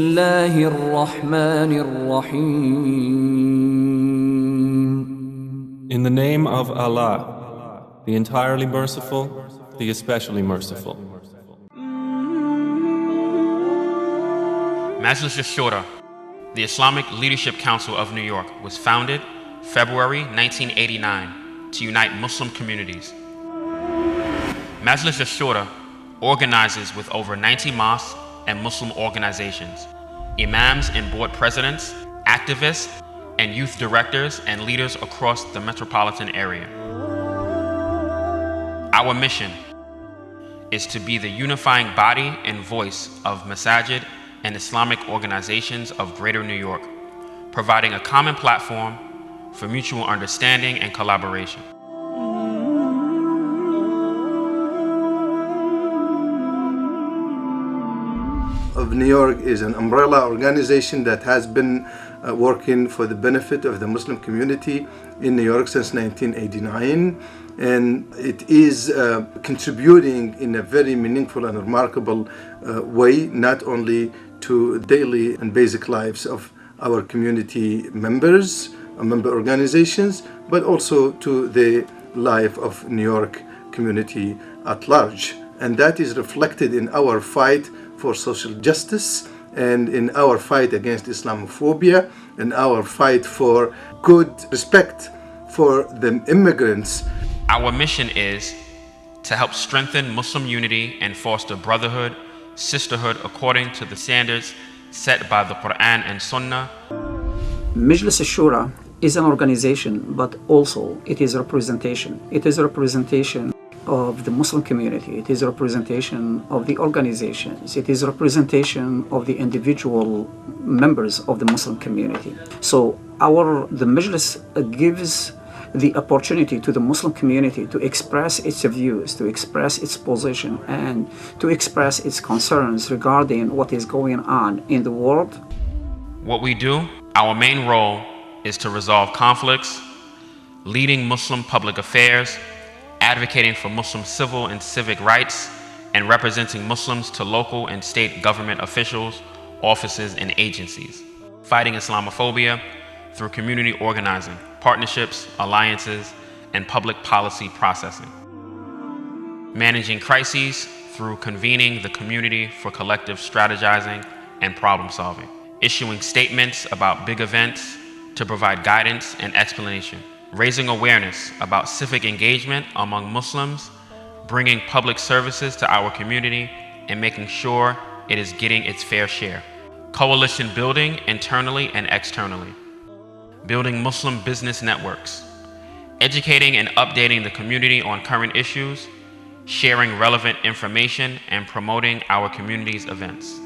الله الرحمن الرحيم. In the name of Allah, the entirely merciful, the especially merciful. Majlis Shura, the Islamic Leadership Council of New York, was founded February 1989 to unite Muslim communities. Majlis Shura organizes with over 90 mosques and Muslim organizations, imams and board presidents, activists, and youth directors and leaders across the metropolitan area. Our mission is to be the unifying body and voice of masajid and Islamic organizations of Greater New York, providing a common platform for mutual understanding and collaboration. Of New York is an umbrella organization that has been working for the benefit of the Muslim community in New York since 1989, and it is contributing in a very meaningful and remarkable way, not only to daily and basic lives of our community members, member organizations, but also to the life of New York community at large. And that is reflected in our fight for social justice and in our fight against Islamophobia and our fight for good respect for the immigrants. Our mission is to help strengthen Muslim unity and foster brotherhood, sisterhood according to the standards set by the Quran and Sunnah. Majlis Shura is an organization, but also it is a representation. It is a representation of the Muslim community. It is a representation of the organizations. It is a representation of the individual members of the Muslim community. So the Majlis gives the opportunity to the Muslim community to express its views, to express its position, and to express its concerns regarding what is going on in the world. What we do, our main role is to resolve conflicts, leading Muslim public affairs, advocating for Muslim civil and civic rights, and representing Muslims to local and state government officials, offices, and agencies. Fighting Islamophobia through community organizing, partnerships, alliances, and public policy processing. Managing crises through convening the community for collective strategizing and problem solving. Issuing statements about big events to provide guidance and explanation. Raising awareness about civic engagement among Muslims, bringing public services to our community, and making sure it is getting its fair share. Coalition building internally and externally. Building Muslim business networks. Educating and updating the community on current issues, sharing relevant information, and promoting our community's events.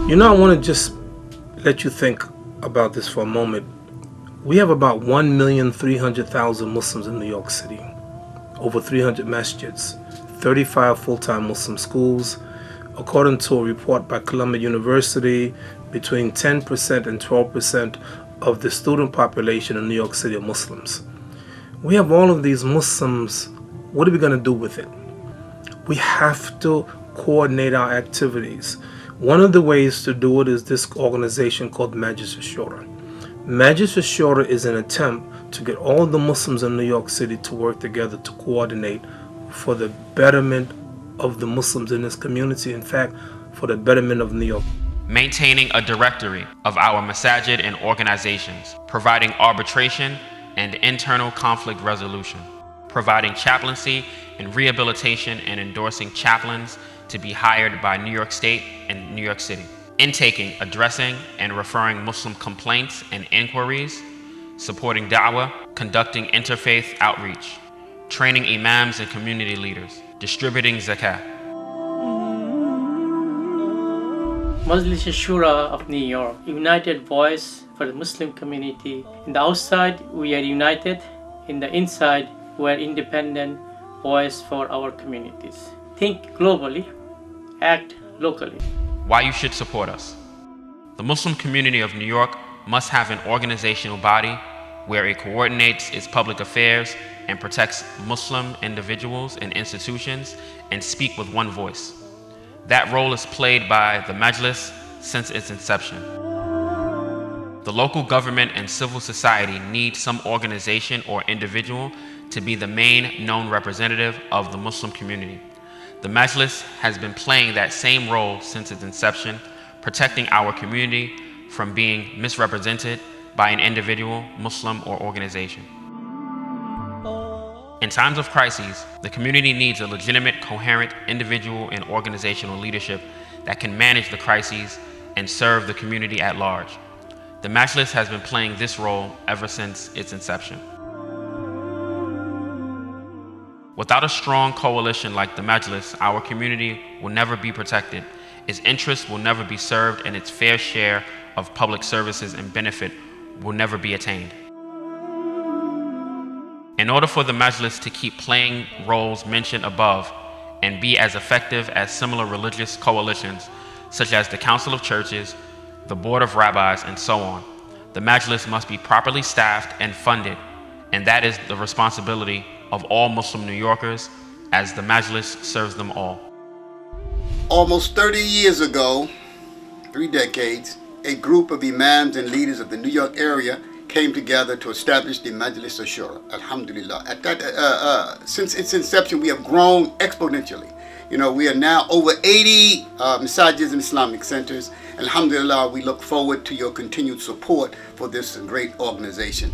You know, I want to just let you think about this for a moment. We have about 1,300,000 Muslims in New York City, over 300 masjids, 35 full-time Muslim schools. According to a report by Columbia University, between 10% and 12% of the student population in New York City are Muslims. We have all of these Muslims. What are we going to do with it? We have to coordinate our activities. One of the ways to do it is this organization called Majlis Shura. Majlis Shura is an attempt to get all the Muslims in New York City to work together to coordinate for the betterment of the Muslims in this community, in fact, for the betterment of New York. Maintaining a directory of our masajid and organizations, providing arbitration and internal conflict resolution, providing chaplaincy and rehabilitation and endorsing chaplains to be hired by New York State and New York City. Intaking, addressing, and referring Muslim complaints and inquiries, supporting da'wah, conducting interfaith outreach, training imams and community leaders, distributing zakah. Majlis Shura of New York, united voice for the Muslim community. In the outside, we are united. In the inside, we are independent voice for our communities. Think globally, act locally. Why you should support us. The Muslim community of New York must have an organizational body where it coordinates its public affairs, and protects Muslim individuals and institutions and speak with one voice. That role is played by the Majlis since its inception. The local government and civil society need some organization or individual to be the main known representative of the Muslim community. The Majlis has been playing that same role since its inception, protecting our community from being misrepresented by an individual, Muslim, or organization. In times of crises, the community needs a legitimate, coherent individual and organizational leadership that can manage the crises and serve the community at large. The Majlis has been playing this role ever since its inception. Without a strong coalition like the Majlis, our community will never be protected, its interests will never be served, and its fair share of public services and benefit will never be attained. In order for the Majlis to keep playing roles mentioned above and be as effective as similar religious coalitions, such as the Council of Churches, the Board of Rabbis, and so on, the Majlis must be properly staffed and funded, and that is the responsibility of all Muslim New Yorkers, as the Majlis serves them all. Almost 30 years ago, 3 decades, a group of imams and leaders of the New York area came together to establish the Majlis Shura. Alhamdulillah. Since its inception, we have grown exponentially. We are now over 80 masajids and Islamic centers. Alhamdulillah, we look forward to your continued support for this great organization.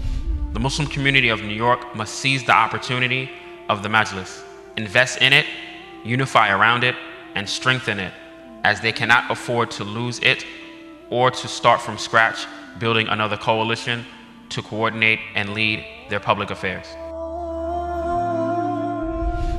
The Muslim community of New York must seize the opportunity of the Majlis, invest in it, unify around it, and strengthen it, as they cannot afford to lose it or to start from scratch building another coalition to coordinate and lead their public affairs.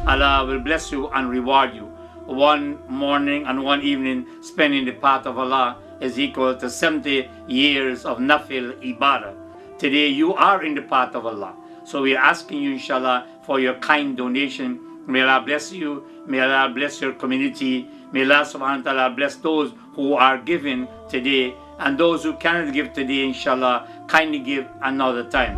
Allah will bless you and reward you. One morning and one evening spent in the path of Allah is equal to 70 years of nafil ibadah. Today you are in the path of Allah. So we are asking you, inshallah, for your kind donation. May Allah bless you. May Allah bless your community. May Allah subhanahu wa ta'ala bless those who are giving today, and those who cannot give today, inshallah, kindly give another time.